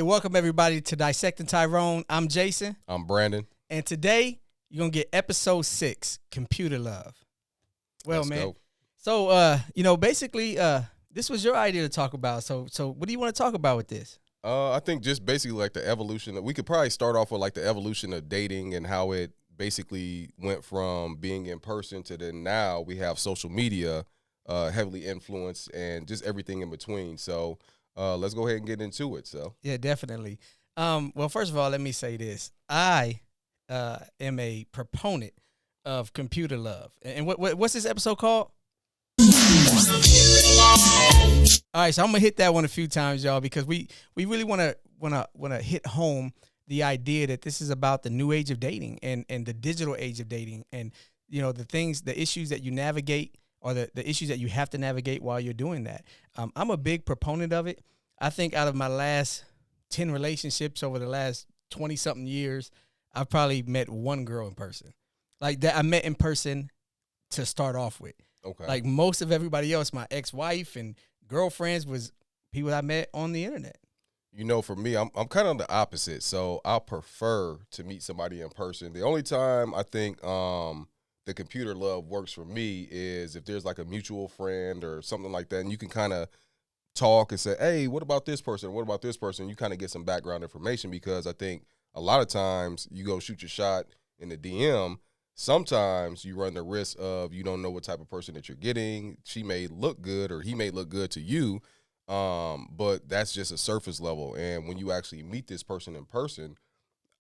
welcome everybody to Dissecting Tyrone. I'm Jason. I'm Brandon. And today, you're going to get episode 6, Computer Love. Well, Let's man. go. So, basically, this was your idea to talk about. So what do you want to talk about with this? I think just basically like the evolution. We could probably start off with like the evolution of dating and how it basically went from being in person to then now we have social media heavily influenced and just everything in between. So let's go ahead and get into it. So yeah, definitely. Well, first of all, let me say this. I am a proponent of computer love. And what's this episode called? All right, so I'm gonna hit that one a few times, y'all, because we really wanna hit home the idea that this is about the new age of dating and the digital age of dating, and the issues that you navigate or the issues that you have to navigate while you're doing that. I'm a big proponent of it. I think out of my last 10 relationships over the last 20 something years, I've probably met one girl in person, like that I met in person to start off with. okay, Like most of everybody else, my ex-wife and girlfriends was people I met on the internet. for me, I'm kind of the opposite. So I prefer to meet somebody in person. The only time I think the computer love works for me is if there's like a mutual friend or something like that, and you can kind of talk and say, hey, what about this person? What about this person? You kind of get some background information, because I think a lot of times you go shoot your shot in the DM. Sometimes you run the risk of you don't know what type of person that you're getting. She may look good or he may look good to you, but that's just a surface level. And when you actually meet this person in person,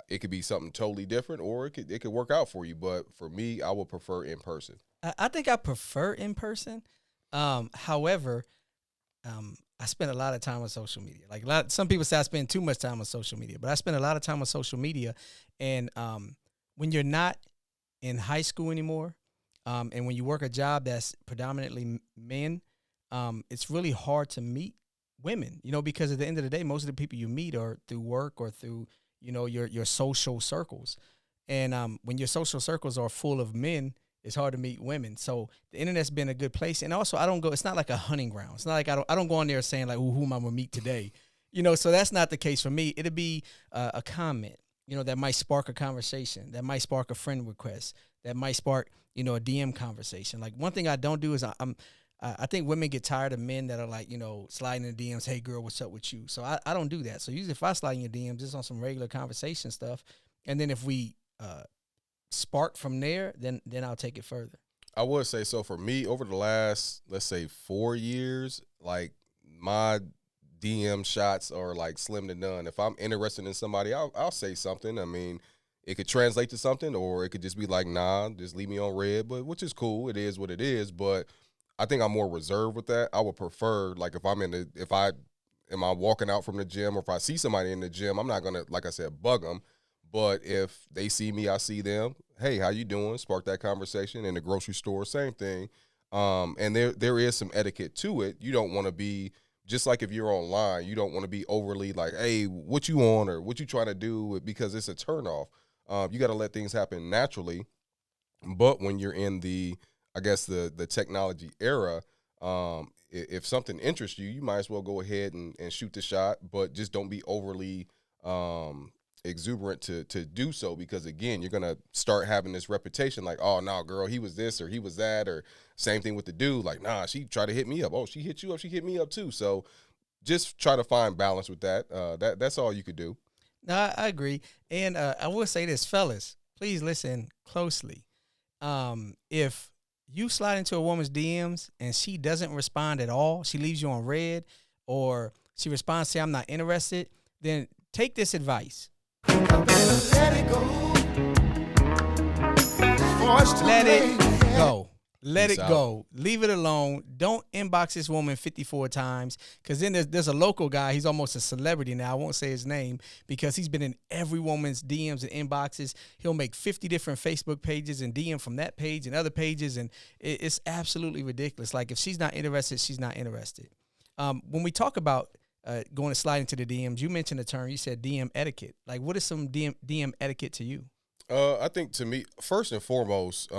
it could be something totally different, or it could work out for you. But for me, I would prefer in person. I think I prefer in person. However, I spend a lot of time on social media. Like some people say I spend too much time on social media, but I spend a lot of time on social media. And when you're not in high school anymore, and when you work a job that's predominantly men, it's really hard to meet women, because at the end of the day, most of the people you meet are through work or through, your social circles. And when your social circles are full of men, it's hard to meet women. So the internet's been a good place. And also it's not like a hunting ground. It's not like I don't go on there saying like, who am I going to meet today? So that's not the case for me. It'll be a comment, that might spark a conversation, that might spark a friend request, that might spark, a DM conversation. Like one thing I don't do is I think women get tired of men that are like, sliding in the DMs, hey girl, what's up with you? So I don't do that. So usually if I slide in your DMs, it's on some regular conversation stuff. And then if we spark from there, then I'll take it further. I would say so. For me, over the last, let's say 4 years, like my DM shots are like slim to none. If I'm interested in somebody, I'll say something. I mean, it could translate to something, or it could just be like, nah, just leave me on red, but which is cool. It is what it is. But I think I'm more reserved with that. I would prefer, like, if I walking out from the gym, or if I see somebody in the gym, I'm not gonna, like I said, bug them. But if they see me, I see them. Hey, how you doing? Spark that conversation. In the grocery store, same thing. And there is some etiquette to it. You don't want to be, just like if you're online, you don't want to be overly like, hey, what you on or what you trying to do, because it's a turnoff. You got to let things happen naturally. But when you're in the technology era, if something interests you, you might as well go ahead and shoot the shot, but just don't be overly exuberant to do so, because again, you're gonna start having this reputation like, oh no, girl, he was this or he was that, or same thing with the dude, like, nah, she tried to hit me up. Oh, she hit you up, she hit me up too. So just try to find balance with that. That's all you could do. No, I agree. And I will say this, fellas, please listen closely. If you slide into a woman's DMs and she doesn't respond at all, she leaves you on red, or she responds, say, I'm not interested, then take this advice. Let it go. Let it go. Let it go. Leave it alone. Don't inbox this woman 54 times, because then there's a local guy. He's almost a celebrity now. I won't say his name, because he's been in every woman's DMs and inboxes. He'll make 50 different Facebook pages and DM from that page and other pages, and it's absolutely ridiculous. Like, if she's not interested, she's not interested. When we talk about going to slide into the DMs, you mentioned a term. You said DM etiquette. Like, what is some DM etiquette to you? I think to me, first and foremost,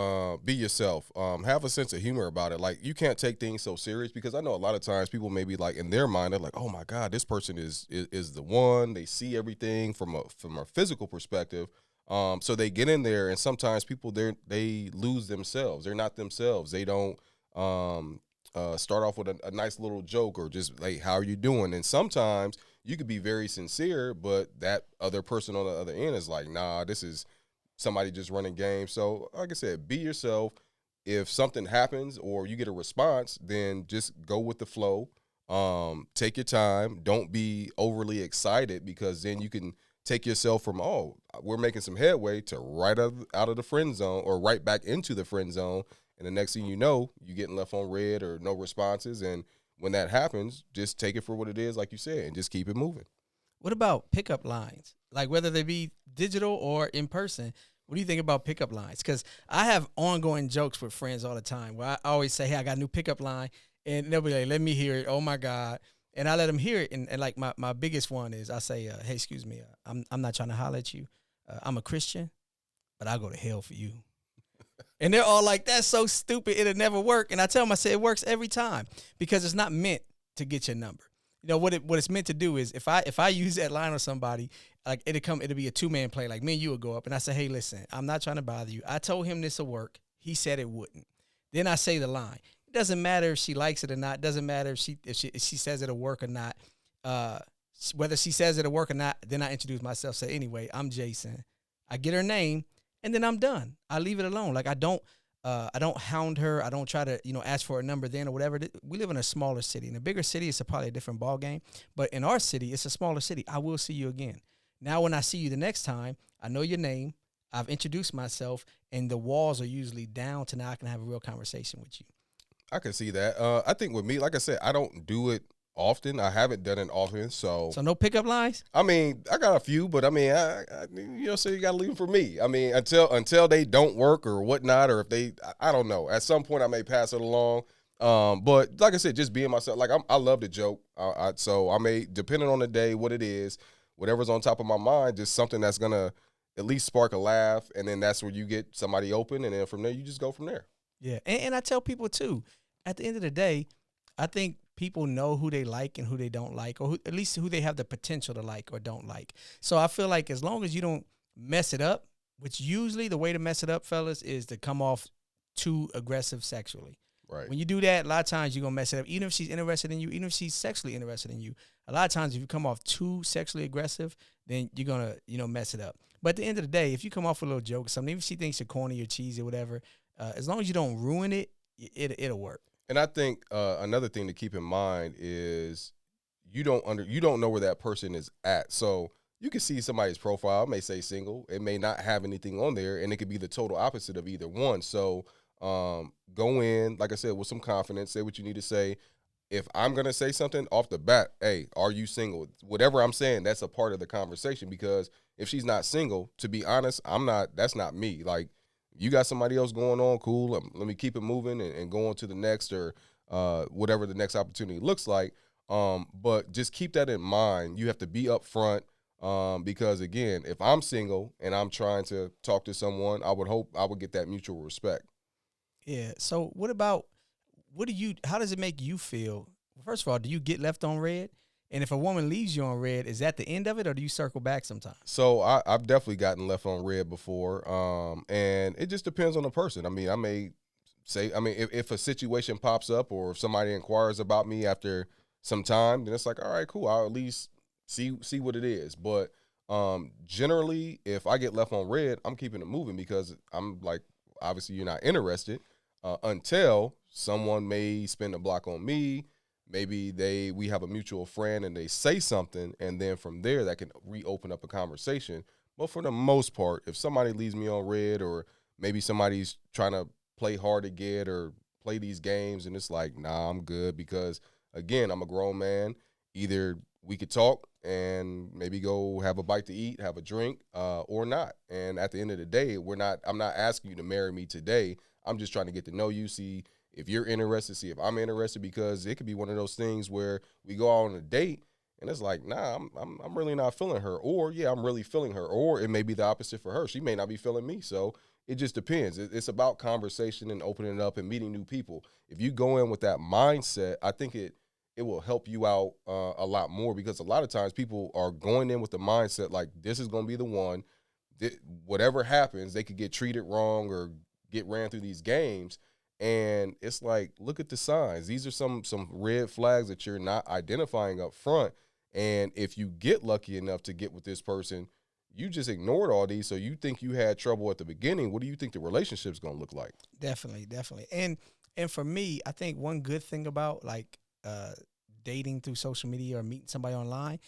be yourself. Have a sense of humor about it. Like you can't take things so serious because I know a lot of times people may be like in their mind they're like, oh my god, this person is the one. They see everything from a physical perspective. So they get in there and sometimes people they lose themselves. They're not themselves. They don't start off with a nice little joke or just like how are you doing? And sometimes you could be very sincere, but that other person on the other end is like, nah, this is somebody just running games. So, like I said, be yourself. If something happens or you get a response, then just go with the flow. Take your time. Don't be overly excited because then you can take yourself from, oh, we're making some headway to out of the friend zone or right back into the friend zone. And the next thing you know, you're getting left on red or no responses. And when that happens, just take it for what it is, like you said, and just keep it moving. What about pickup lines? Like whether they be digital or in person, what do you think about pickup lines? Because I have ongoing jokes with friends all the time where I always say, hey, I got a new pickup line. And they'll be like, let me hear it. Oh my God. And I let them hear it. And like my biggest one is I say, hey, excuse me, I'm not trying to holler at you. I'm a Christian, but I'll go to hell for you. And they're all like, that's so stupid. It'll never work. And I tell them, I say, it works every time because it's not meant to get your number. You know, what it's meant to do is if I use that line on somebody, like it'll be a 2-man play. Like me and you would go up and I say, hey, listen, I'm not trying to bother you. I told him this will work. He said it wouldn't. Then I say the line. It doesn't matter if she likes it or not. It doesn't matter if she says it'll work or not. Whether she says it'll work or not, then I introduce myself. Say, anyway, I'm Jason. I get her name. And then I'm done. I leave it alone. Like I don't hound her. I don't try to, ask for a number then or whatever. We live in a smaller city. In a bigger city, it's probably a different ball game. But in our city, it's a smaller city. I will see you again. Now, when I see you the next time, I know your name. I've introduced myself, and the walls are usually down to now I can have a real conversation with you. I can see that. I think with me, like I said, I don't do it often. I haven't done it often, so So no pickup lines? I mean, I got a few, but I mean, so you got to leave them for me. I mean, until they don't work or whatnot, or if I don't know. At some point, I may pass it along. But like I said, just being myself. Like I love to joke. So I may, depending on the day, what it is, whatever's on top of my mind, just something that's gonna at least spark a laugh, and then that's where you get somebody open, and then from there you just go from there. Yeah, and I tell people too, at the end of the day, I think people know who they like and who they don't like, or at least who they have the potential to like or don't like. So I feel like as long as you don't mess it up, which usually the way to mess it up, fellas, is to come off too aggressive sexually. Right. When you do that, a lot of times you're going to mess it up. Even if she's interested in you, even if she's sexually interested in you, a lot of times if you come off too sexually aggressive, then you're going to, mess it up. But at the end of the day, if you come off with a little joke or something, even if she thinks you're corny or cheesy or whatever, as long as you don't ruin it, it'll work. And I think another thing to keep in mind is you don't know where that person is at. So you can see somebody's profile, it may say single, it may not have anything on there, and it could be the total opposite of either one. So go in, like I said, with some confidence, say what you need to say. If I'm gonna say something off the bat, hey, are you single? Whatever I'm saying, that's a part of the conversation because if she's not single, to be honest, I'm not. That's not me. Like you got somebody else going on, cool. Let me keep it moving and go on to the next or whatever the next opportunity looks like. But just keep that in mind. You have to be upfront because again, if I'm single and I'm trying to talk to someone, I would hope I would get that mutual respect. Yeah. So how does it make you feel? First of all, do you get left on red? And if a woman leaves you on red, is that the end of it or do you circle back sometimes? So I've definitely gotten left on red before. And it just depends on the person. I mean, I may say, if a situation pops up or if somebody inquires about me after some time, then it's like, all right, cool. I'll at least see what it is. But generally, if I get left on red, I'm keeping it moving because I'm like, obviously you're not interested until someone may spend a block on me. Maybe we have a mutual friend and they say something, and then from there that can reopen up a conversation. But for the most part, if somebody leaves me on red or maybe somebody's trying to play hard to get or play these games and it's like, nah, I'm good because, again, I'm a grown man. Either we could talk and maybe go have a bite to eat, have a drink, or not. And at the end of the day, I'm not asking you to marry me today. I'm just trying to get to know you, see if you're interested, see if I'm interested, because it could be one of those things where we go out on a date And it's like, nah, I'm really not feeling her. Or yeah, I'm really feeling her. Or it may be the opposite for her. She may not be feeling me. So it just depends. It's about conversation and opening it up and meeting new people. If you go in with that mindset, I think it will help you out a lot more, because a lot of times people are going in with the mindset like this is going to be the one. Whatever happens, they could get treated wrong or get ran through these games. And it's like, look at the signs. These are some red flags that you're not identifying up front. And if you get lucky enough to get with this person, you just ignored all these. So you think you had trouble at the beginning. What do you think the relationship's going to look like? Definitely, definitely. And for me, I think one good thing about like dating through social media or meeting somebody online,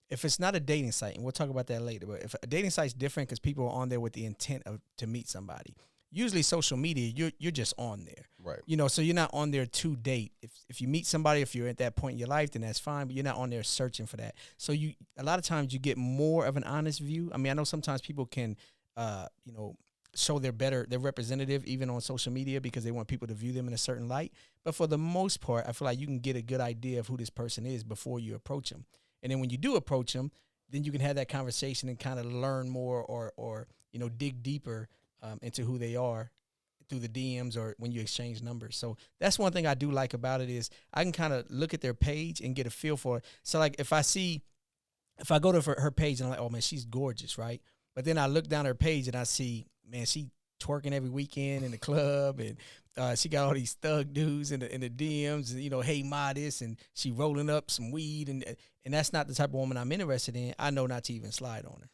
if it's not a dating site, and we'll talk about that later, but if a dating site's different because people are on there with the intent of to meet somebody. Usually social media, you're just on there. Right. You know, so you're not on there to date. If you meet somebody, if you're at that point in your life, then that's fine, but you're not on there searching for that. So you a lot of times you get more of an honest view. I mean, I know sometimes people can you know, show their representative even on social media because they want people to view them in a certain light. But for the most part, I feel like you can get a good idea of who this person is before you approach them. And then when you do approach them, then you can have that conversation and kind of learn more or you know, dig deeper into who they are through the DMs or when you exchange numbers. So that's one thing I do like about it is I can kind of look at their page and get a feel for it. So like if I go to her page and I'm like, oh man, she's gorgeous, right? But then I look down her page and I see, man, she twerking every weekend in the club, and she got all these thug dudes in the DMs, and, you know, hey, ma this, and she rolling up some weed, and that's not the type of woman I'm interested in. I know not to even slide on her.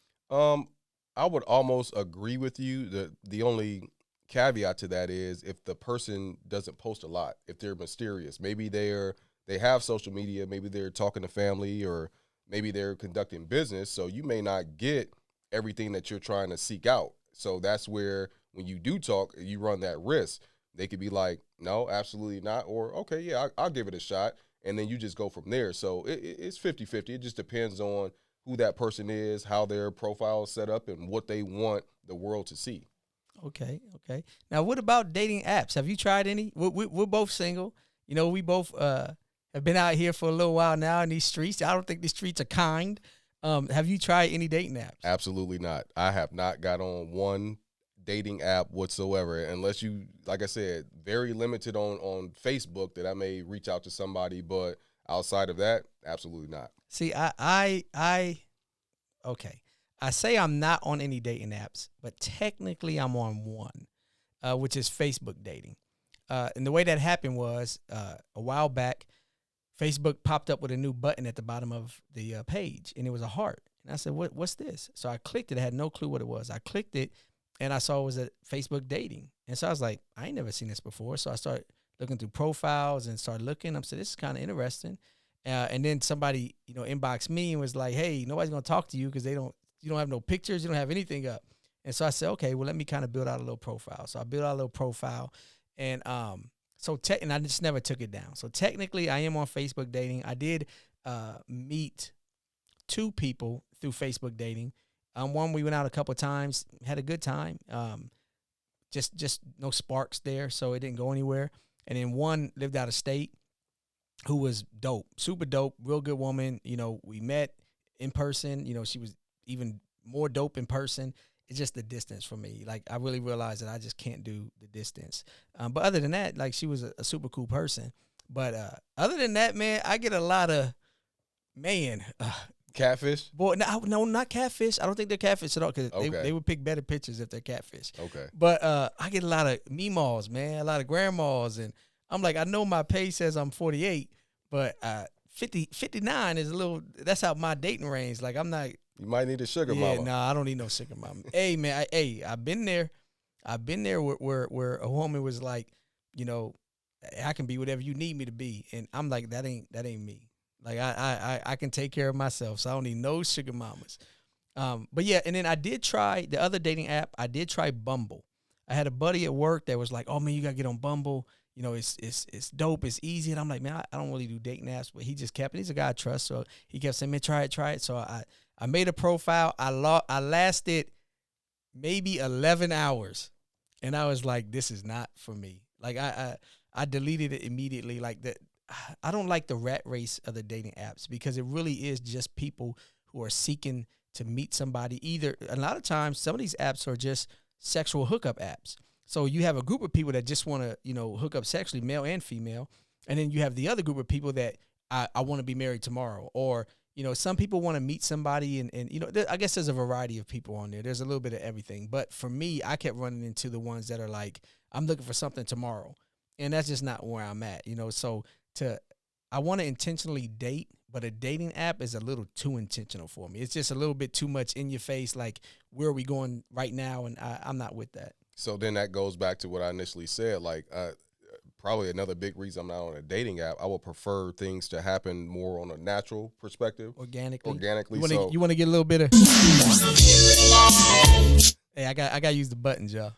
I would almost agree with you. The only caveat to that is if the person doesn't post a lot, if they're mysterious, maybe they have social media, maybe they're talking to family, or maybe they're conducting business, so you may not get everything that you're trying to seek out. So that's where when you do talk, you run that risk. They could be like, no, absolutely not, or okay, yeah, I'll give it a shot, and then you just go from there. So it's 50-50. It just depends on who that person is, how their profile is set up, and what they want the world to see. Okay, okay. Now, what about dating apps? Have you tried any? We're both single. You know, we both have been out here for a little while now in these streets. I don't think these streets are kind. Have you tried any dating apps? Absolutely not. I have not got on one dating app whatsoever, unless you, like I said, very limited on Facebook that I may reach out to somebody, but outside of that, absolutely not. See, okay. I say I'm not on any dating apps, but technically I'm on one, which is Facebook dating. And the way that happened was a while back, Facebook popped up with a new button at the bottom of the page, and it was a heart. And I said, what's this? So I clicked it. I had no clue what it was. I clicked it, and I saw it was a Facebook dating. And so I was like, I ain't never seen this before. So I started looking through profiles and started looking. I said, this is kind of interesting. And then somebody, you know, inboxed me and was like, hey, nobody's going to talk to you because you don't have no pictures. You don't have anything up. And so I said, okay, well, let me kind of build out a little profile. So I built out a little profile, and and I just never took it down. So technically I am on Facebook dating. I did meet two people through Facebook dating. One, we went out a couple of times, had a good time. Just no sparks there, so it didn't go anywhere. And then one lived out of state, who was dope, super dope, real good woman. You know, we met in person. You know, she was even more dope in person. It's just the distance for me. Like, I really realized that I just can't do the distance. But other than that, like, she was a super cool person. But other than that, man, I get a lot of, Catfish? boy, no, not catfish. I don't think they're catfish at all, because Okay. they would pick better pictures if they're catfish. Okay. But I get a lot of meemaws, man, a lot of grandmas. And I'm like, I know my page says I'm 48, but 59 is a little, that's out my dating range. Like, I'm not. You might need a sugar Yeah, mama. nah, I don't need no sugar mama. Hey, man, I've been there. I've been there where a woman was like, you know, I can be whatever you need me to be, and I'm like, that ain't me. Like, I can take care of myself, so I don't need no sugar mamas. But yeah, and then I did try the other dating app. I did try Bumble. I had a buddy at work that was like, oh man, you gotta get on Bumble. You know, it's dope, it's easy. And I'm like, man, I don't really do dating apps, but he just kept it. He's a guy I trust, so he kept saying, man, try it. So I made a profile. I lasted maybe 11 hours, and I was like, this is not for me. Like, I deleted it immediately. Like, that I don't like the rat race of the dating apps because it really is just people who are seeking to meet somebody. Either a lot of times, some of these apps are just sexual hookup apps. So you have a group of people that just want to, hook up sexually, male and female, and then you have the other group of people that I want to be married tomorrow, or some people want to meet somebody, and I guess there's a variety of people on there. There's a little bit of everything, but for me, I kept running into the ones that are like, I'm looking for something tomorrow, and that's just not where I'm at. So to I want to intentionally date, but a dating app is a little too intentional for me. It's just a little bit too much in your face, like where are we going right now, and I'm not with that. So then that goes back to what I initially said. Like, probably another big reason I'm not on a dating app. I would prefer things to happen more on a natural perspective, Organically. organically. You want to get a little bit of. Hey, I got to use the buttons, y'all.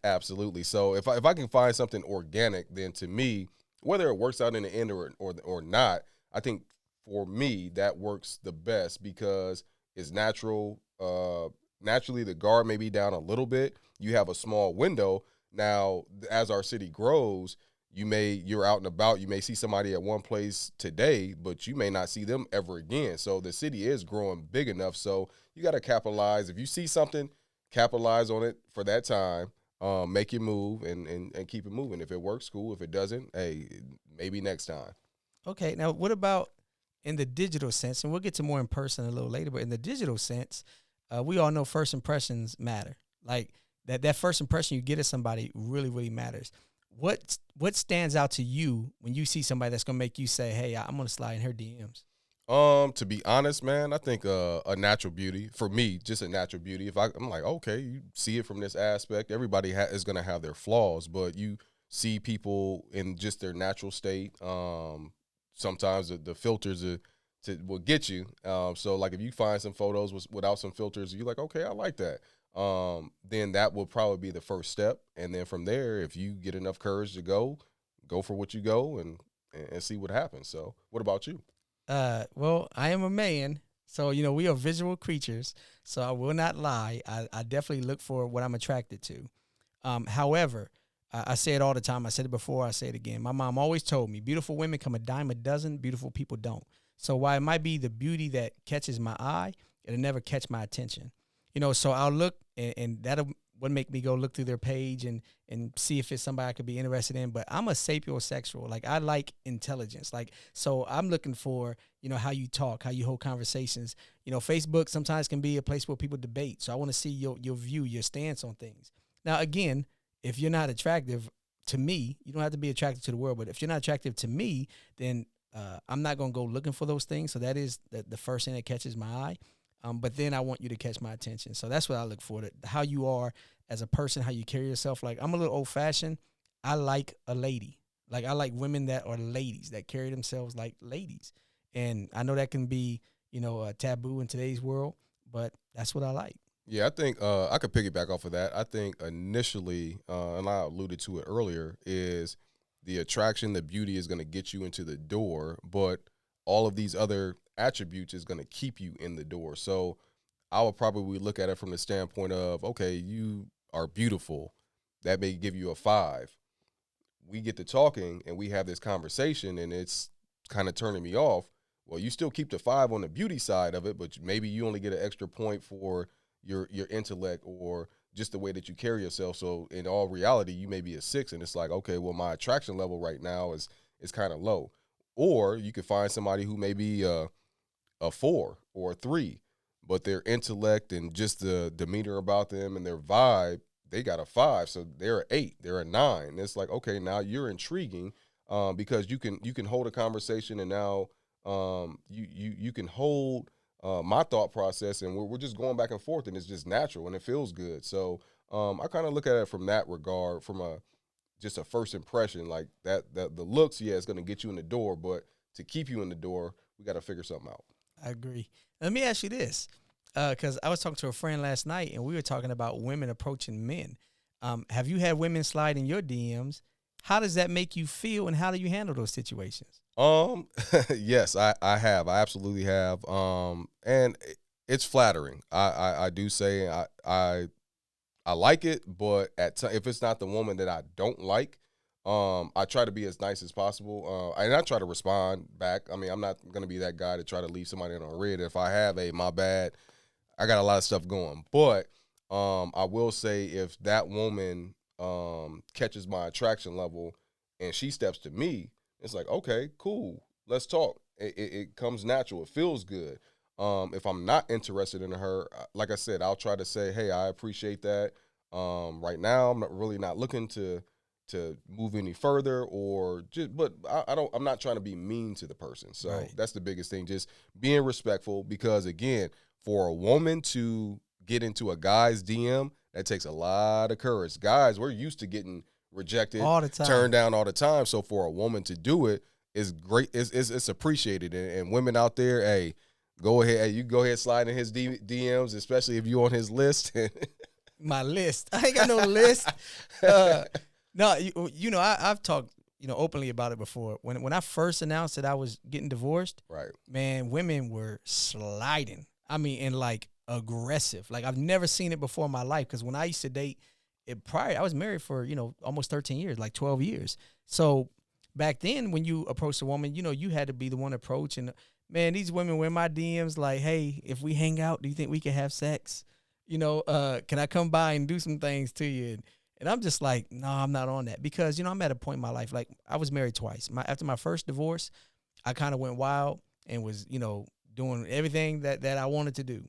Absolutely. So if I can find something organic, then to me, whether it works out in the end or not, I think for me that works the best because it's natural. Naturally, the guard may be down a little bit. You have a small window. Now, as our city grows, you're out and about. You may see somebody at one place today, but you may not see them ever again. So the city is growing big enough. So you got to capitalize. If you see something, capitalize on it for that time. Make your move and keep it moving. If it works, cool. If it doesn't, hey, maybe next time. Okay, now what about in the digital sense? And we'll get to more in person a little later, but in the digital sense, we all know first impressions matter. Like that first impression you get of somebody really, really matters. What stands out to you when you see somebody that's gonna make you say, "Hey, I'm gonna slide in her DMs"? To be honest, man, I think a natural beauty for me, just a natural beauty. I'm like, okay, you see it from this aspect. Everybody is gonna have their flaws, but you see people in just their natural state. Sometimes the filters will get you. So like if you find some photos without some filters, you're like, okay, I like that. Then that will probably be the first step, and then from there, if you get enough courage to go for what you go and see what happens. So, what about you? Well, I am a man, so we are visual creatures. So I will not lie. I definitely look for what I'm attracted to. However, I say it all the time. I said it before. I say it again. My mom always told me, beautiful women come a dime a dozen. Beautiful people don't. So while it might be the beauty that catches my eye, it'll never catch my attention. So I'll look, and that'll would make me go look through their page and see if it's somebody I could be interested in. But I'm a sapiosexual. Like I like intelligence. Like so I'm looking for, how you talk, how you hold conversations. Facebook sometimes can be a place where people debate. So I want to see your view, your stance on things. Now again, if you're not attractive to me, you don't have to be attracted to the world, but if you're not attractive to me, then I'm not going to go looking for those things. So that is the first thing that catches my eye. But then I want you to catch my attention. So that's what I look for, how you are as a person, how you carry yourself. Like I'm a little old fashioned. I like a lady. Like I like women that are ladies, that carry themselves like ladies. And I know that can be, a taboo in today's world, but that's what I like. Yeah, I think I could piggyback off of that. I think initially, and I alluded to it earlier, is the attraction, the beauty is going to get you into the door, but all of these other attributes is going to keep you in the door. So I would probably look at it from the standpoint of, okay, you are beautiful. That may give you a 5. We get to talking and we have this conversation and it's kind of turning me off. Well, you still keep the 5 on the beauty side of it, but maybe you only get an extra point for your intellect or just the way that you carry yourself. So in all reality, you may be a 6 and it's like, okay, well, my attraction level right now is kind of low. Or you could find somebody who may be a 4 or a 3, but their intellect and just the demeanor about them and their vibe, they got a 5, so they're an 8, they're a 9. It's like, okay, now you're intriguing because you can hold a conversation, and now you can hold my thought process, and we're just going back and forth, and it's just natural and it feels good. So I kind of look at it from that regard, from just a first impression, like that the looks, yeah, it's going to get you in the door, but to keep you in the door, we got to figure something out. I agree. Let me ask you this, because I was talking to a friend last night, and we were talking about women approaching men. Have you had women slide in your DMs? How does that make you feel, and how do you handle those situations? Yes, I have. I absolutely have. And it's flattering. I do say I like it, but if it's not the woman that I don't like, I try to be as nice as possible, and I try to respond back. I mean, I'm not gonna be that guy to try to leave somebody in on red. If I have a my bad, I got a lot of stuff going. But I will say if that woman catches my attraction level and she steps to me, it's like, okay, cool, let's talk. It comes natural. It feels good. If I'm not interested in her, like I said, I'll try to say, hey, I appreciate that. Right now, I'm not really not looking to move any further or just, but I don't, I'm not trying to be mean to the person. So Right. that's the biggest thing, just being respectful, because again, for a woman to get into a guy's DM, that takes a lot of courage. Guys, we're used to getting rejected, All the time. turned down all the time. So for a woman to do it is great. It's appreciated. And women out there, hey, go ahead. Hey, you go ahead, slide in his DMs, especially if you on his list. My list. I ain't got no list. No, I've talked, openly about it before. When I first announced that I was getting divorced, Right. man, women were sliding. I mean, and like aggressive. Like I've never seen it before in my life. Because when I used to date, I was married for almost 13 years, like 12 years. So back then, when you approached a woman, you had to be the one to approach. And these women were in my DMs like, hey, if we hang out, do you think we can have sex? Can I come by and do some things to you? And I'm just like, no, I'm not on that, because I'm at a point in my life, like I was married twice. After my first divorce, I kind of went wild and was doing everything that I wanted to do.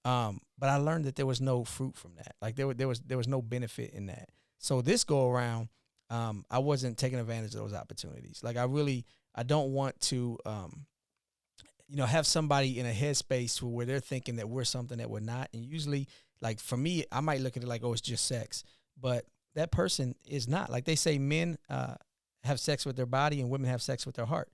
But I learned that there was no fruit from that. Like there was no benefit in that. So this go around, I wasn't taking advantage of those opportunities. Like I don't want to, have somebody in a headspace where they're thinking that we're something that we're not. And usually, like for me, I might look at it like, oh, it's just sex, but that person is not. Like they say, men have sex with their body and women have sex with their heart.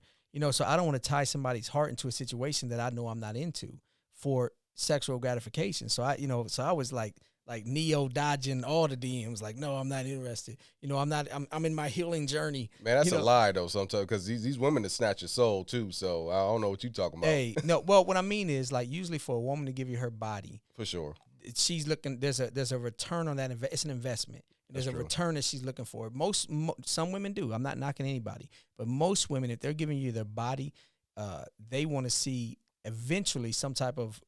So I don't want to tie somebody's heart into a situation that I know I'm not into for sexual gratification. So I was like Neo dodging all the DMs. Like, no, I'm not interested. I'm not. I'm in my healing journey. Man, that's a lie though. Sometimes, because these women that snatch your soul too. So I don't know what you talking about. Hey, no. Well, what I mean is, like, usually for a woman to give you her body, For sure. she's looking. There's a return on that. It's an investment. There's a return that she's looking for. Some women do. I'm not knocking anybody, but most women, if they're giving you their body, they want to see eventually some type of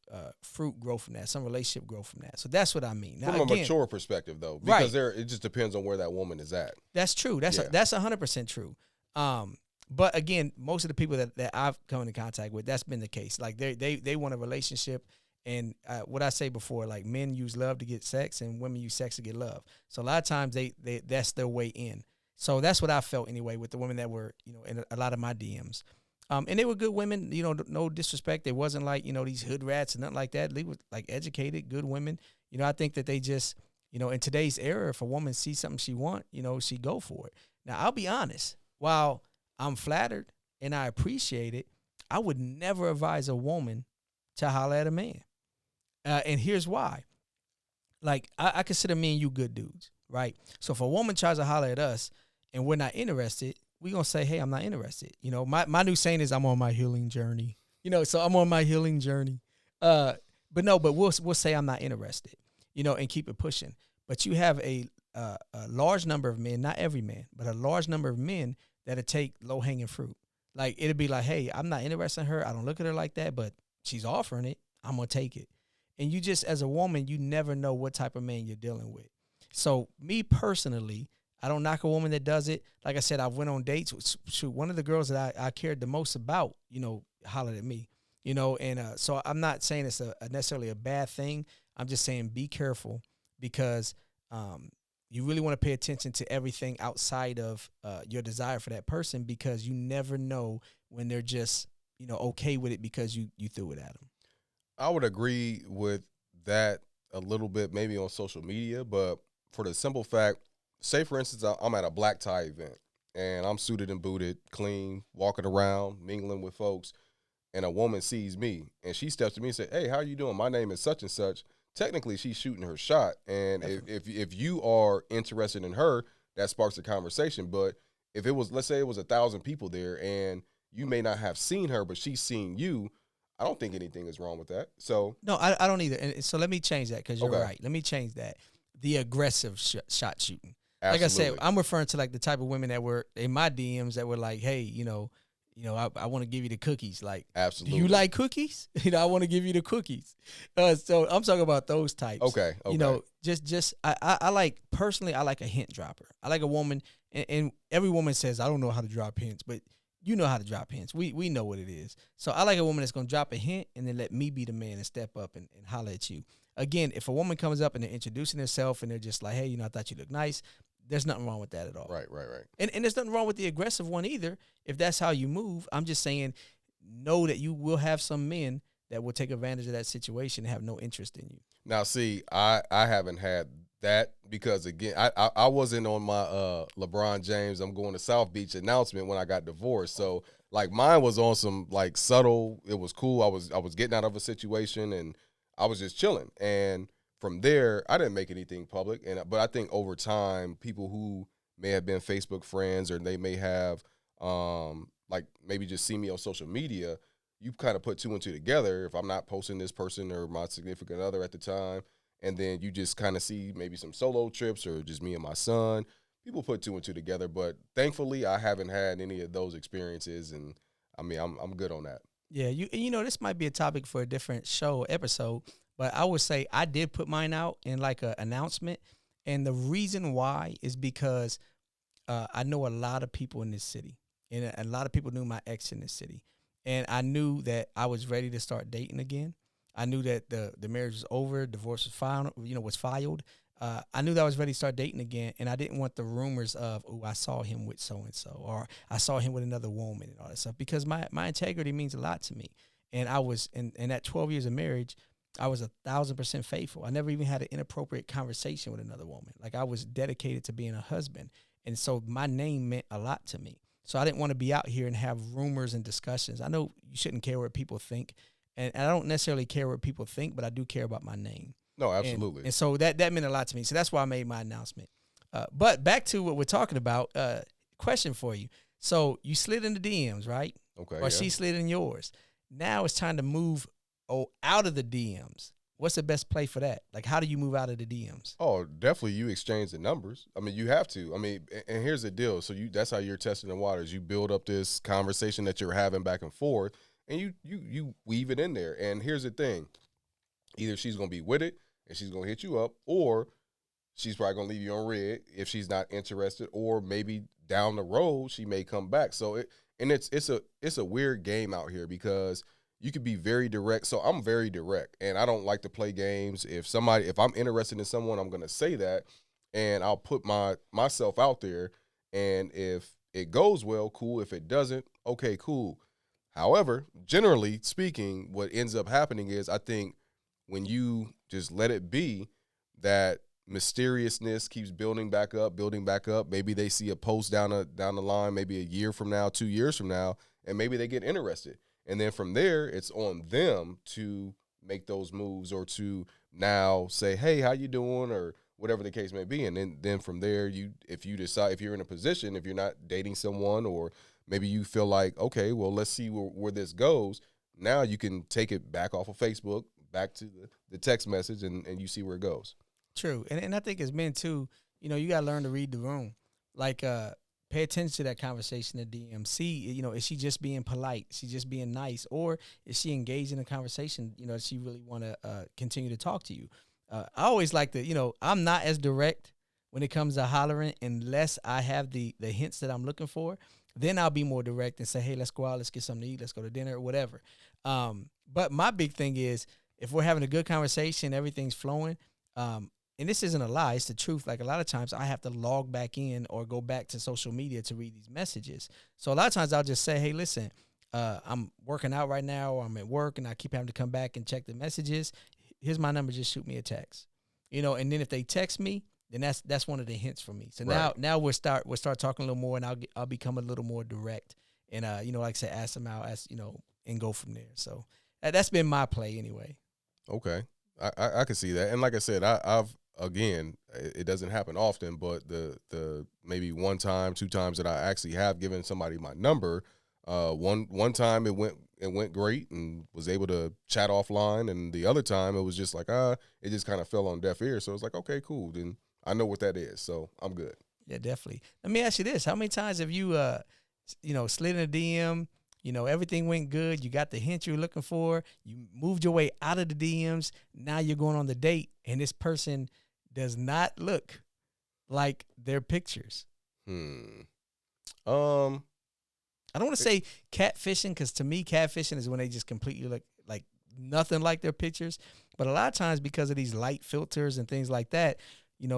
fruit grow from that, some relationship grow from that. So that's what I mean. Now, From a mature perspective, though, because it just depends on where that woman is at. That's true. That's 100% true. But again, most of the people that I've come into contact with, that's been the case. Like they want a relationship. And what I say before, like men use love to get sex and women use sex to get love. So a lot of times they that's their way in. So that's what I felt anyway with the women that were, in a lot of my DMs. And they were good women, no disrespect. They wasn't like, these hood rats and nothing like that. They were like educated, good women. I think that they just, in today's era, if a woman sees something she want, she go for it. Now, I'll be honest. While I'm flattered and I appreciate it, I would never advise a woman to holler at a man. And here's why. Like, I consider me and you good dudes, right? So if a woman tries to holler at us and we're not interested, we're going to say, hey, I'm not interested. My new saying is I'm on my healing journey. So I'm on my healing journey. But we'll say I'm not interested, and keep it pushing. But you have a large number of men, not every man, but a large number of men that'll take low-hanging fruit. Like, it'll be like, hey, I'm not interested in her. I don't look at her like that, but she's offering it. I'm going to take it. And you just, as a woman, you never know what type of man you're dealing with. So me personally, I don't knock a woman that does it. Like I said, I went on dates. Shoot, one of the girls that I cared the most about, hollered at me, and so I'm not saying it's necessarily a bad thing. I'm just saying be careful, because you really want to pay attention to everything outside of your desire for that person, because you never know when they're just, okay with it because you threw it at them. I would agree with that a little bit, maybe on social media, but for the simple fact, say for instance, I'm at a black tie event and I'm suited and booted, clean, walking around, mingling with folks, and a woman sees me and she steps to me and says, hey, how are you doing? My name is such and such. Technically, she's shooting her shot. And if you are interested in her, that sparks a conversation. But if it was, let's say it was 1,000 people there and you may not have seen her, but she's seen you, I don't think anything is wrong with that. So no, I don't either. And so let me change that, because you're right. Let me change that. The aggressive shot shooting. Like I said, Absolutely. I'm referring to like the type of women that were in my DMs that were like, hey, I want to give you the cookies. Like, do you Absolutely. like cookies? I want to give you the cookies. So I'm talking about those types. Okay. Okay. Just I like personally, I like a hint dropper. I like a woman, and every woman says I don't know how to drop hints, but you know how to drop hints. We know what it is. So I like a woman that's gonna drop a hint and then let me be the man and step up and holler at you. Again, if a woman comes up and they're introducing herself and they're just like, hey, I thought you looked nice. There's nothing wrong with that at all. Right. Right. Right. And there's nothing wrong with the aggressive one either. If that's how you move, I'm just saying, know that you will have some men that will take advantage of that situation and have no interest in you. Now, see, I haven't had that because again, I wasn't on my LeBron James I'm going to South Beach announcement when I got divorced. So like mine was on some like subtle. It was cool. I was getting out of a situation and I was just chilling. And from there, I didn't make anything public. But I think over time, people who may have been Facebook friends or they may have like maybe just see me on social media, you kind of put two and two together. If I'm not posting this person or my significant other at the time, and then you just kind of see maybe some solo trips or just me and my son, people put two and two together. But thankfully, I haven't had any of those experiences, and I mean, I'm good on that. Yeah, this might be a topic for a different show episode, but I would say I did put mine out in like an announcement, and the reason why is because I know a lot of people in this city, and a lot of people knew my ex in this city, and I knew that I was ready to start dating again. I knew that the marriage was over, divorce was filed, was filed. I knew that I was ready to start dating again, and I didn't want the rumors of, oh, I saw him with so and so, or I saw him with another woman, and all that stuff. Because my integrity means a lot to me, and I was in that 12 years of marriage, I was 1,000% faithful. I never even had an inappropriate conversation with another woman. Like I was dedicated to being a husband, and so my name meant a lot to me. So I didn't want to be out here and have rumors and discussions. I know you shouldn't care what people think, and I don't necessarily care what people think, but I do care about my name. No, And, absolutely. and so that meant a lot to me. So that's why I made my announcement. But back to what we're talking about. Question for you. So you slid in the DMs, right? Okay. Or Yeah. she slid in yours. Now it's time to move out of the DMs. What's the best play for that? Like, how do you move out of the DMs? Oh, definitely. You exchange the numbers. I mean, you have to. I mean, and here's the deal. So that's how you're testing the waters. You build up this conversation that you're having back and forth, and you weave it in there. And here's the thing: either she's gonna be with it and she's gonna hit you up, or she's probably gonna leave you on red if she's not interested, or maybe down the road she may come back. So it's a weird game out here because you could be very direct. So I'm very direct, and I don't like to play games. If I'm interested in someone, I'm gonna say that, and I'll put myself out there. And if it goes well, cool. If it doesn't, okay, cool. However, generally speaking, what ends up happening is I think when you just let it be, that mysteriousness keeps building back up, building back up. Maybe they see a post down the line, maybe a year from now, 2 years from now, and maybe they get interested. And then from there, it's on them to make those moves or to now say, hey, how you doing? Or whatever the case may be. And then from there, if you decide, if you're in a position, if you're not dating someone, or maybe you feel like, okay, well, let's see where this goes. Now you can take it back off of Facebook, back to the text message, and you see where it goes. True. And I think as men too, you got to learn to read the room. Like, pay attention to that conversation at DMC. Is she just being polite? Is she just being nice? Or is she engaged in a conversation, does she really want to continue to talk to you? I always like to, I'm not as direct when it comes to hollering unless I have the hints that I'm looking for. Then I'll be more direct and say, hey, let's go out, let's get something to eat, let's go to dinner, or whatever. But my big thing is, if we're having a good conversation, everything's flowing, and this isn't a lie, it's the truth. Like a lot of times I have to log back in or go back to social media to read these messages. So a lot of times I'll just say, hey, listen, I'm working out right now, or I'm at work and I keep having to come back and check the messages. Here's my number, just shoot me a text. And then if they text me, then that's one of the hints for me. So Right. now we'll start talking a little more, and I'll become a little more direct. And like I said, ask them out, and go from there. So that's been my play anyway. Okay. I can see that. And like I said, I've again, it doesn't happen often, but the maybe one time, two times that I actually have given somebody my number, one time it went great and was able to chat offline, and the other time it was just like it just kind of fell on deaf ears. So it's like, okay, cool. Then I know what that is, so I'm good. Yeah, definitely. Let me ask you this: how many times have you, slid in a DM? Everything went good. You got the hint you were looking for. You moved your way out of the DMs. Now you're going on the date, and this person does not look like their pictures. Hmm. Um. I don't want to say catfishing, because to me, catfishing is when they just completely look like nothing like their pictures. But a lot of times, because of these light filters and things like that,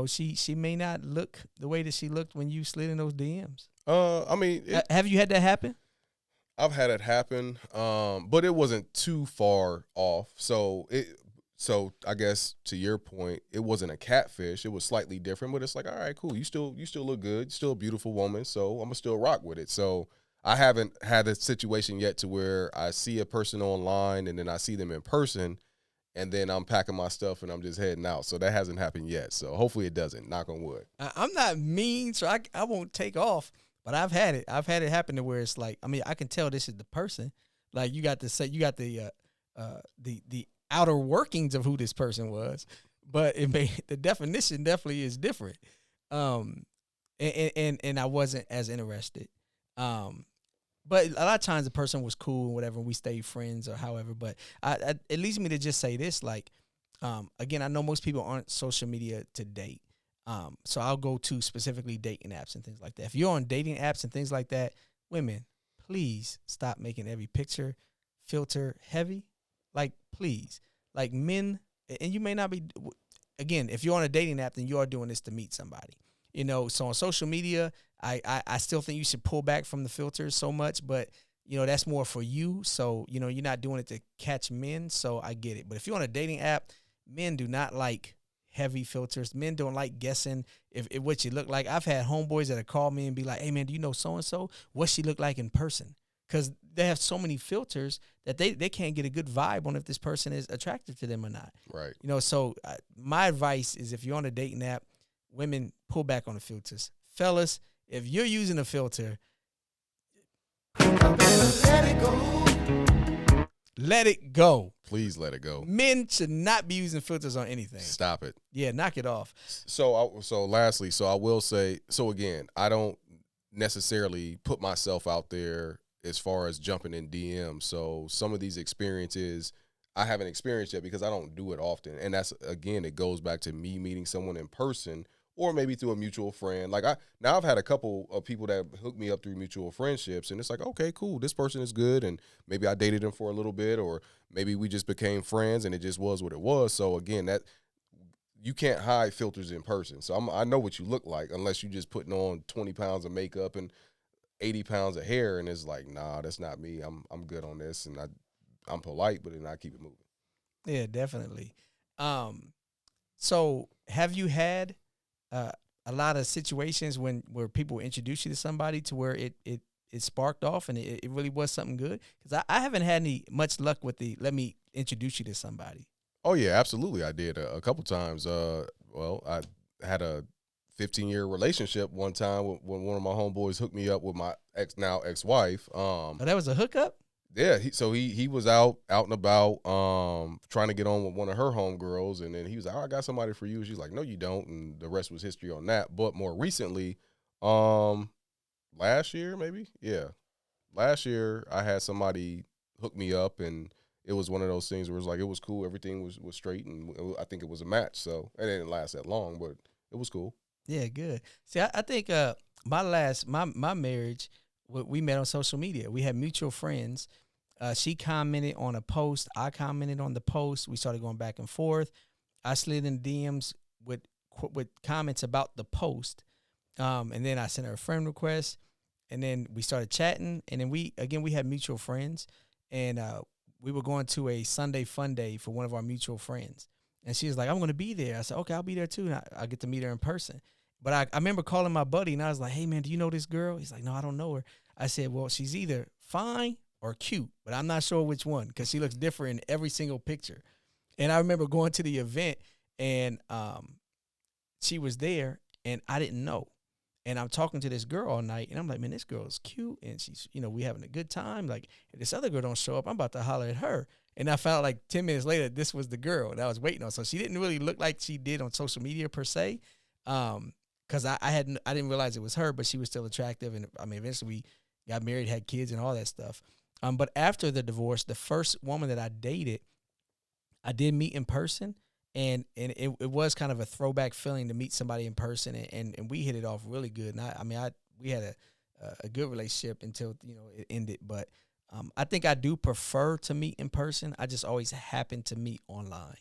she may not look the way that she looked when you slid in those DMs. I mean, Have you had that happen? I've had it happen, but it wasn't too far off. So I guess to your point, it wasn't a catfish. It was slightly different, but it's like, all right, cool. You still look good. You're still a beautiful woman, so I'm gonna still rock with it. So I haven't had a situation yet to where I see a person online and then I see them in person, and then I'm packing my stuff and I'm just heading out. So that hasn't happened yet. So hopefully it doesn't. Knock on wood. I'm not mean, so I won't take off. But I've had it. I've had it happen to where it's like, I mean, I can tell this is the person. Like you got the outer workings of who this person was, but the definition definitely is different. And I wasn't as interested. But a lot of times the person was cool and whatever, and we stayed friends or however. But it leads me to just say this, like, again, I know most people aren't social media to date. So I'll go to specifically dating apps and things like that. If you're on dating apps and things like that, women, please stop making every picture filter heavy. Like, please. Like men, and you may not be, again, if you're on a dating app, then you are doing this to meet somebody. So on social media, I still think you should pull back from the filters so much, but that's more for you. So, you're not doing it to catch men. So I get it. But if you're on a dating app, men do not like heavy filters. Men don't like guessing if what you look like. I've had homeboys that have called me and be like, hey man, do you know so-and-so? What she look like in person? Because they have so many filters that they can't get a good vibe on if this person is attractive to them or not. Right. So my advice is, if you're on a dating app, women, pull back on the filters. Fellas, if you're using a filter, let it go. Let it go. Please let it go. Men should not be using filters on anything. Stop it. Yeah, knock it off. Lastly, I will say, again, I don't necessarily put myself out there as far as jumping in DMs. So some of these experiences I haven't experienced yet because I don't do it often. And that's, again, it goes back to me meeting someone in person or maybe through a mutual friend. Like I've had a couple of people that hooked me up through mutual friendships, and it's like, okay, cool, this person is good, and maybe I dated them for a little bit, or maybe we just became friends, and it just was what it was. So again, that you can't hide filters in person. So I know what you look like, unless you just putting on 20 pounds of makeup and 80 pounds of hair, and it's like, nah, that's not me. I'm good on this, and I'm polite, but then I keep it moving. Yeah, definitely. So have you had a lot of situations where people introduce you to somebody to where it sparked off and it really was something good? Because I haven't had much luck with the let me introduce you to somebody. Oh yeah, absolutely. I did a couple times. Well, I had a 15-year relationship one time when one of my homeboys hooked me up with my ex-wife. Oh, that was a hookup? Yeah, he was out and about, trying to get on with one of her homegirls, and then he was like, oh, I got somebody for you. She's like, no, you don't, and the rest was history on that. But more recently, last year maybe, yeah, last year I had somebody hook me up, and it was one of those things where it was like, it was cool, everything was straight, and I think it was a match. So it didn't last that long, but it was cool. Yeah, good. See, I think my marriage, we met on social media. We had mutual friends. She commented on a post. I commented on the post. We started going back and forth. I slid in DMs with comments about the post, and then I sent her a friend request, and then we started chatting. And then we had mutual friends, and we were going to a Sunday fun day for one of our mutual friends. And she was like, I'm going to be there. I said, okay, I'll be there too. And I get to meet her in person. But I remember calling my buddy, and I was like, hey, man, do you know this girl? He's like, no, I don't know her. I said, well, she's either fine or cute, but I'm not sure which one because she looks different in every single picture. And I remember going to the event, and she was there, and I didn't know. And I'm talking to this girl all night, and I'm like, man, this girl is cute, and she's, we having a good time. Like, if this other girl don't show up, I'm about to holler at her. And I found out like 10 minutes later, this was the girl that I was waiting on. So she didn't really look like she did on social media per se. because I didn't realize it was her, but she was still attractive, and I mean, eventually we got married, had kids, and all that stuff. But after the divorce, the first woman that I dated, I did meet in person, and it was kind of a throwback feeling to meet somebody in person, and we hit it off really good. And I mean, we had a good relationship until it ended. But I think I do prefer to meet in person. I just always happen to meet online.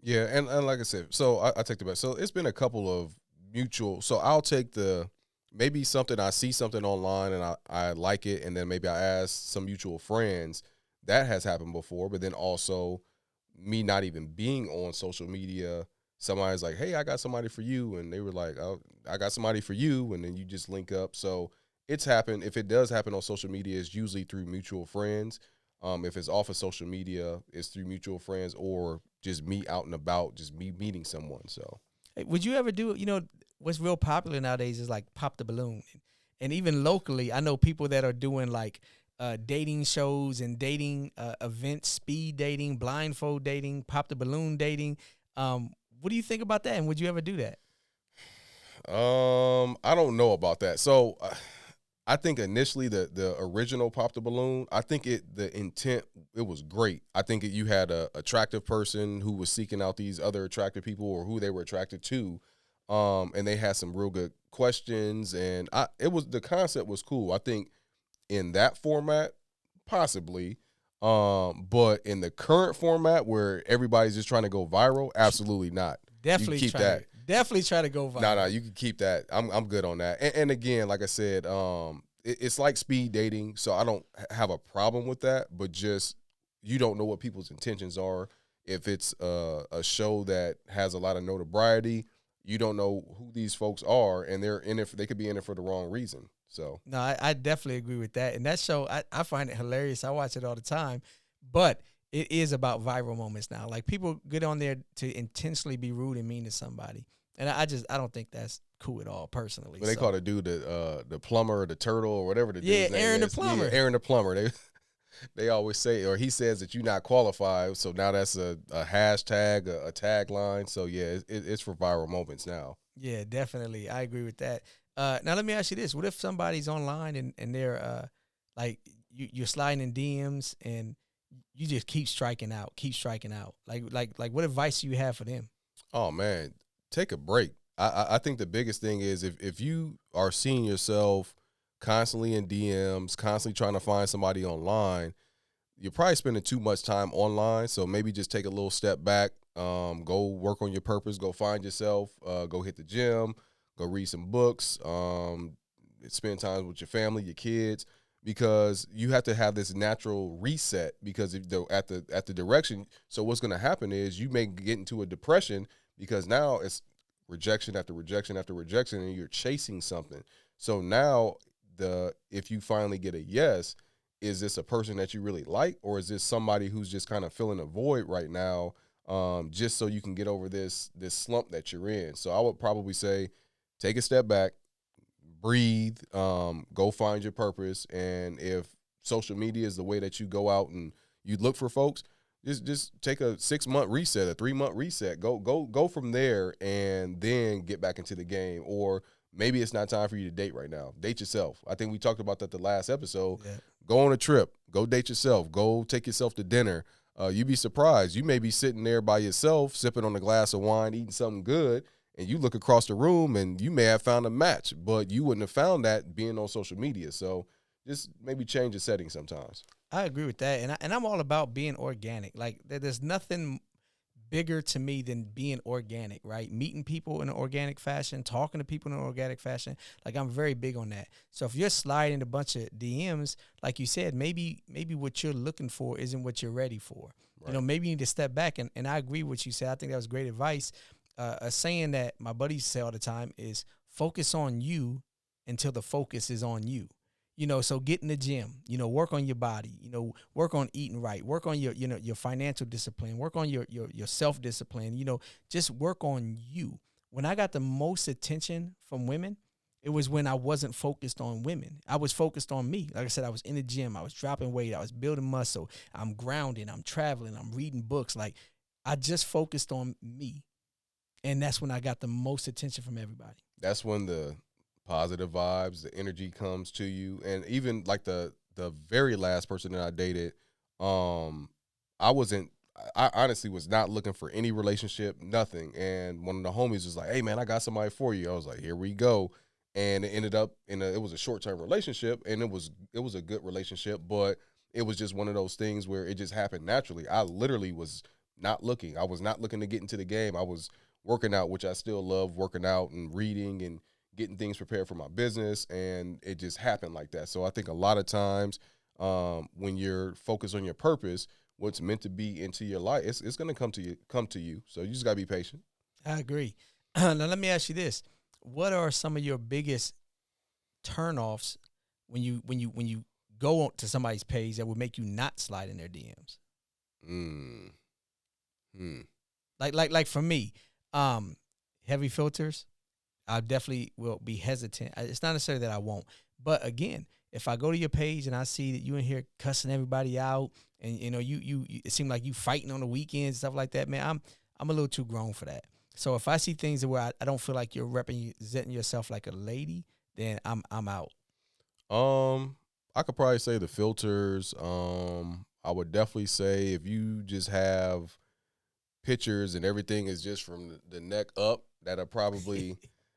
Yeah, and like I said, so I take the best. So it's been a couple of mutual. So I'll take the maybe something I see something online and I like it, and then maybe I ask some mutual friends. That has happened before, but then also me not even being on social media, somebody's like, "Hey, I got somebody for you," and they were like, "Oh, I got somebody for you," and then you just link up. So it's happened. If it does happen on social media, it's usually through mutual friends. If it's off of social media, it's through mutual friends or just me out and about, just me meeting someone. So Hey, would you ever do? What's real popular nowadays is like pop the balloon, and even locally, I know people that are doing like dating shows and dating events, speed dating, blindfold dating, pop the balloon dating. What do you think about that? And would you ever do that? I don't know about that. So I think initially the original Pop the Balloon, I think the intent, it was great. I think you had a attractive person who was seeking out these other attractive people or who they were attracted to, and they had some real good questions, and the concept was cool. I think in that format, possibly, but in the current format where everybody's just trying to go viral, absolutely not. You can keep that. Definitely try to go viral. No, you can keep that. I'm good on that. And again, like I said, it's like speed dating, so I don't have a problem with that. But just you don't know what people's intentions are. If it's a show that has a lot of notoriety, you don't know who these folks are, and they're in it. They could be in it for the wrong reason. So No, I definitely agree with that. And that show, I find it hilarious. I watch it all the time. But it is about viral moments now. Like people get on there to intentionally be rude and mean to somebody. And I don't think that's cool at all, personally. but they call the dude the plumber or the turtle or whatever the dude's name Aaron the is. plumber. Yeah, Aaron the plumber. They always say, or he says that you're not qualified. So now that's a hashtag, a tagline. So yeah, it's for viral moments now. Yeah, definitely. I agree with that. Now let me ask you this: what if somebody's online and they're like you're sliding in DMs and you just keep striking out? Like what advice do you have for them? Oh man, take a break. I think the biggest thing is if you are seeing yourself constantly in DMs, constantly trying to find somebody online, you're probably spending too much time online. So maybe just take a little step back. Go work on your purpose. Go find yourself. Go hit the gym. Go read some books. Spend time with your family, your kids, because you have to have this natural reset. Because if at the direction, so what's going to happen is you may get into a depression because now it's rejection after rejection after rejection, and you're chasing something. So now if you finally get a yes, is this a person that you really like, or is this somebody who's just kind of filling a void right now, just so you can get over this slump that you're in? So I would probably say, take a step back, breathe, go find your purpose, and if social media is the way that you go out and you look for folks, just take a 6-month reset, a 3-month reset. Go from there, and then get back into the game. Or maybe it's not time for you to date right now. Date yourself. I think we talked about that the last episode. Yeah. Go on a trip. Go date yourself. Go take yourself to dinner. You'd be surprised. You may be sitting there by yourself, sipping on a glass of wine, eating something good, and you look across the room and you may have found a match, but you wouldn't have found that being on social media. So just maybe change the setting sometimes. I agree with that, and I'm all about being organic. Like there's nothing bigger to me than being organic, right? Meeting people in an organic fashion, talking to people in an organic fashion. Like I'm very big on that. So if you're sliding a bunch of DMs, like you said, maybe what you're looking for isn't what you're ready for. Right. Maybe you need to step back. And I agree with what you said. I think that was great advice. A saying that my buddies say all the time is focus on you until the focus is on you. So get in the gym, work on your body, work on eating right, work on your financial discipline, work on your self-discipline, just work on you. When I got the most attention from women, it was when I wasn't focused on women. I was focused on me. Like I said, I was in the gym, I was dropping weight, I was building muscle, I'm grounding, I'm traveling, I'm reading books. Like I just focused on me. And that's when I got the most attention from everybody. That's when the positive vibes, the energy comes to you. And even like the very last person that I dated, um, I wasn't I honestly was not looking for any relationship, nothing. And one of the homies was like, "Hey man, I got somebody for you." I was like, "Here we go." And it ended up it was a short-term relationship, and it was a good relationship, but it was just one of those things where it just happened naturally. I literally was not looking. I was not looking to get into the game. I was working out, which I still love working out and reading and getting things prepared for my business, and it just happened like that. So I think a lot of times, when you're focused on your purpose, what's meant to be into your life, it's going to come to you. So you just got to be patient. I agree. Now let me ask you this: what are some of your biggest turnoffs when you go on to somebody's page that would make you not slide in their DMs? Mm. Hmm. Like for me, um, heavy filters. I definitely will be hesitant. It's not necessarily that I won't, but again, if I go to your page and I see that you in here cussing everybody out, and it seems like you fighting on the weekends, stuff like that, man, I'm a little too grown for that. So if I see things where I don't feel like you're representing yourself like a lady, then I'm out. Um, I could probably say the filters. I would definitely say if you just have pictures and everything is just from the neck up, that are probably,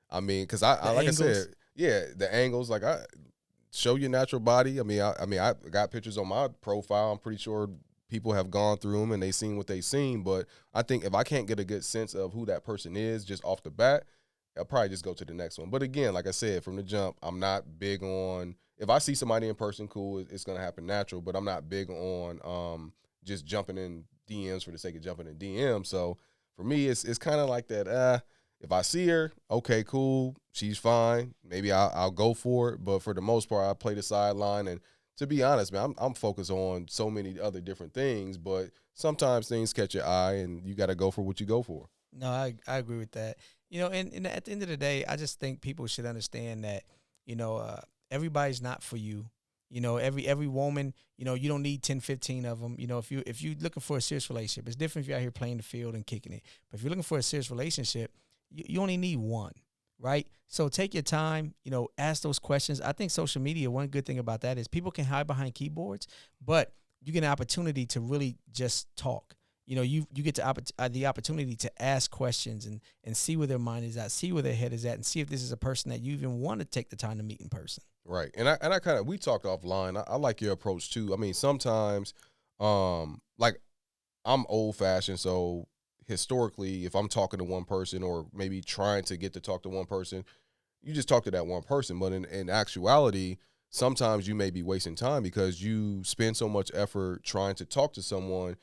I mean, because I The like I angles. said, yeah, the angles, like I show your natural body. I got pictures on my profile. I'm pretty sure people have gone through them and they seen what they seen. But I think if I can't get a good sense of who that person is just off the bat, I'll probably just go to the next one. But again, like I said, from the jump, I'm not big on, if I see somebody in person, cool, it's gonna happen natural. But I'm not big on just jumping in DMs for the sake of jumping in DMs. So for me, it's kind of like that. If I see her, okay, cool, she's fine. Maybe I'll go for it. But for the most part, I play the sideline. And to be honest, man, I'm focused on so many other different things. But sometimes things catch your eye, and you got to go for what you go for. No, I agree with that. And at the end of the day, I just think people should understand that, you know, uh, everybody's not for you. Every woman, you don't need 10, 15 of them. If you're looking for a serious relationship, it's different if you're out here playing the field and kicking it. But if you're looking for a serious relationship, you only need one, right? So take your time, ask those questions. I think social media, one good thing about that is people can hide behind keyboards, but you get an opportunity to really just talk. You get to the opportunity to ask questions and see where their mind is at, see where their head is at, and see if this is a person that you even want to take the time to meet in person. Right. And I kind of, we talked offline. I like your approach too. I mean, sometimes, like I'm old fashioned, so historically, if I'm talking to one person or maybe trying to get to talk to one person, you just talk to that one person. But in actuality, sometimes you may be wasting time because you spend so much effort trying to talk to someone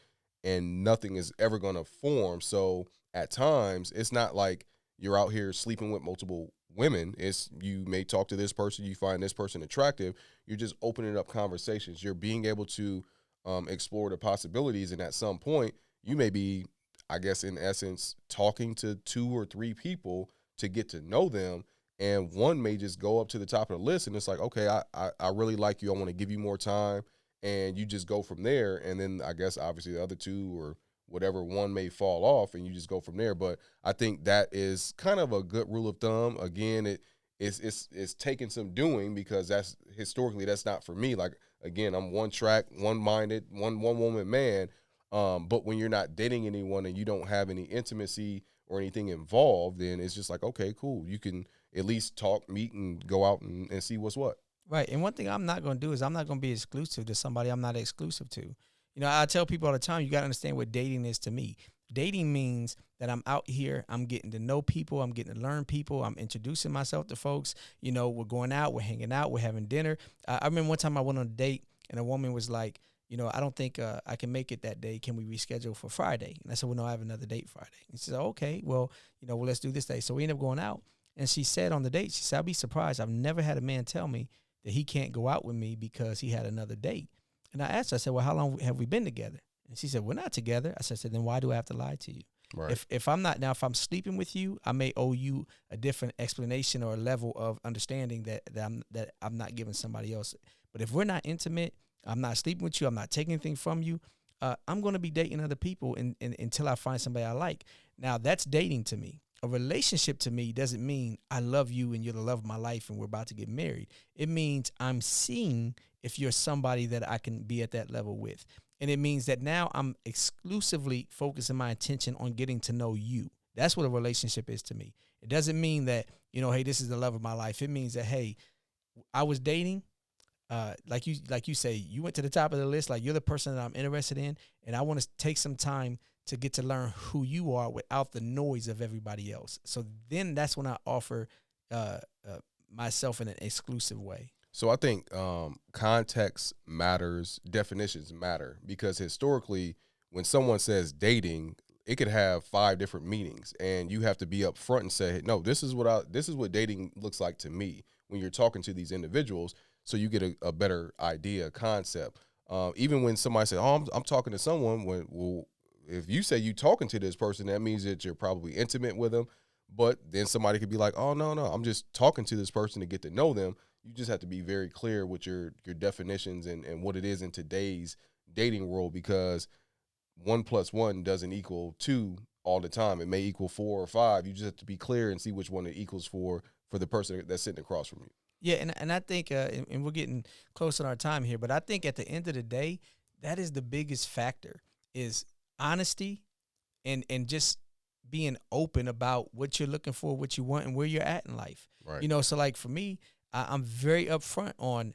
and nothing is ever going to form. So at times, it's not like you're out here sleeping with multiple women. It's, you may talk to this person, you find this person attractive. You're just opening up conversations. You're being able to explore the possibilities. And at some point, you may be, I guess, in essence, talking to two or three people to get to know them. And one may just go up to the top of the list, and it's like, okay, I really like you. I want to give you more time, and you just go from there. And then I guess obviously the other two or whatever one may fall off, and you just go from there. But I think that is kind of a good rule of thumb. Again, it's taking some doing, because that's historically that's not for me. Like, again, I'm one track, one minded, one woman man. But when you're not dating anyone and you don't have any intimacy or anything involved, then it's just like, okay, cool. You can at least talk, meet, and go out and see what's what. Right. And one thing I'm not going to do is I'm not going to be exclusive to somebody I'm not exclusive to. I tell people all the time, you got to understand what dating is to me. Dating means that I'm out here, I'm getting to know people, I'm getting to learn people, I'm introducing myself to folks. We're going out, we're hanging out, we're having dinner. I remember one time I went on a date and a woman was like, I don't think I can make it that day. Can we reschedule for Friday? And I said, well, no, I have another date Friday. And she said, okay, well, let's do this day. So we ended up going out. And she said on the date, she said, I'd be surprised. I've never had a man tell me that he can't go out with me because he had another date. And I asked her, I said, well, how long have we been together? And she said, we're not together. I said, then why do I have to lie to you? Right. If I'm not, now, if I'm sleeping with you, I may owe you a different explanation or a level of understanding that I'm not giving somebody else. But if we're not intimate, I'm not sleeping with you, I'm not taking anything from you, I'm going to be dating other people until I find somebody I like. Now, that's dating to me. a relationship to me doesn't mean I love you and you're the love of my life and we're about to get married. It means I'm seeing if you're somebody that I can be at that level with. And it means that now I'm exclusively focusing my attention on getting to know you. That's what a relationship is to me. It doesn't mean that, hey, this is the love of my life. It means that, hey, I was dating. Like you say, you went to the top of the list. Like, you're the person that I'm interested in, and I want to take some time to get to learn who you are without the noise of everybody else. So then that's when I offer myself in an exclusive way. So I think context matters, definitions matter, because historically, when someone says dating, it could have 5 different meanings, and you have to be up front and say, no, this is what dating looks like to me when you're talking to these individuals, so you get a better idea, concept. Even when somebody says, oh, I'm talking to someone, if you say you talking to this person, that means that you're probably intimate with them. But then somebody could be like, oh, no, I'm just talking to this person to get to know them. You just have to be very clear with your definitions and what it is in today's dating world, because 1 + 1 doesn't equal 2 all the time. It may equal 4 or 5. You just have to be clear and see which one it equals for the person that's sitting across from you. Yeah, and I think, and we're getting close on our time here, but I think at the end of the day, that is the biggest factor, is honesty and just being open about what you're looking for, what you want, and where you're at in life. Right. So like for me, I'm very upfront on,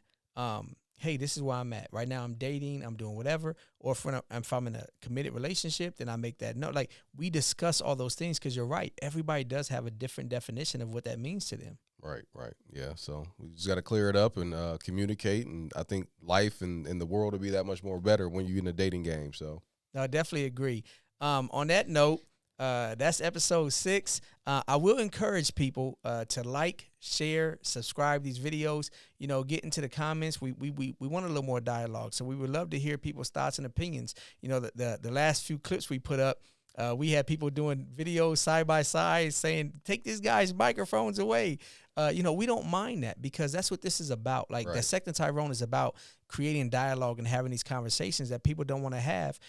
hey, this is where I'm at. Right now I'm dating, I'm doing whatever. Or if I'm in a committed relationship, then I make that note. Like, we discuss all those things, because you're right. Everybody does have a different definition of what that means to them. Right. Yeah, so we just got to clear it up and communicate, and I think life and the world will be that much more better when you're in a dating game. So No, I definitely agree. On that note, that's episode 6. I will encourage people to like, share, subscribe these videos. Get into the comments. We want a little more dialogue, so we would love to hear people's thoughts and opinions. The last few clips we put up, we had people doing videos side by side saying, "Take this guy's microphones away." We don't mind that, because that's what this is about. Like, Right. Dissecting Tyrone is about creating dialogue and having these conversations that people don't want to have.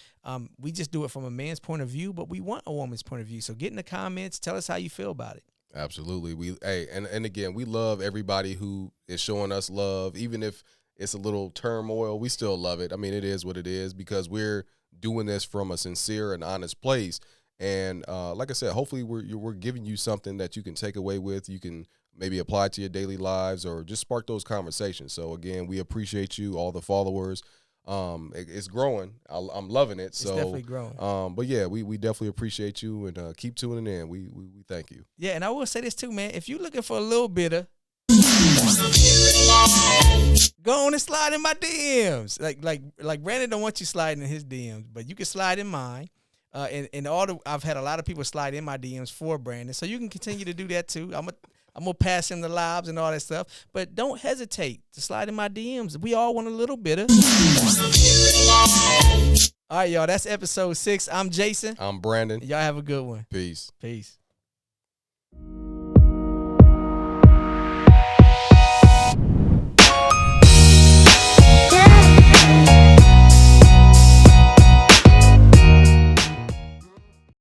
We just do it from a man's point of view, but we want a woman's point of view. So get in the comments. Tell us how you feel about it. absolutely, and again, we love everybody who is showing us love, even if it's a little turmoil. We still love it. I mean, it is what it is, because we're doing this from a sincere and honest place. And like I said, hopefully we're giving you something that you can take away with. You can maybe apply to your daily lives, or just spark those conversations. So again, we appreciate you, all the followers. It's growing. I'm loving it. It's definitely growing. But yeah, we definitely appreciate you, and keep tuning in. We thank you. Yeah, and I will say this too, man. If you're looking for a little bit of, go on and slide in my DMs. Like Brandon don't want you sliding in his DMs, but you can slide in mine. I've had a lot of people slide in my DMs for Brandon, so you can continue to do that too. I'm gonna pass him the lives and all that stuff, but don't hesitate to slide in my DMs. We all want a little bit of. All right, y'all. That's episode 6. I'm Jason. I'm Brandon. Y'all have a good one. Peace. Peace.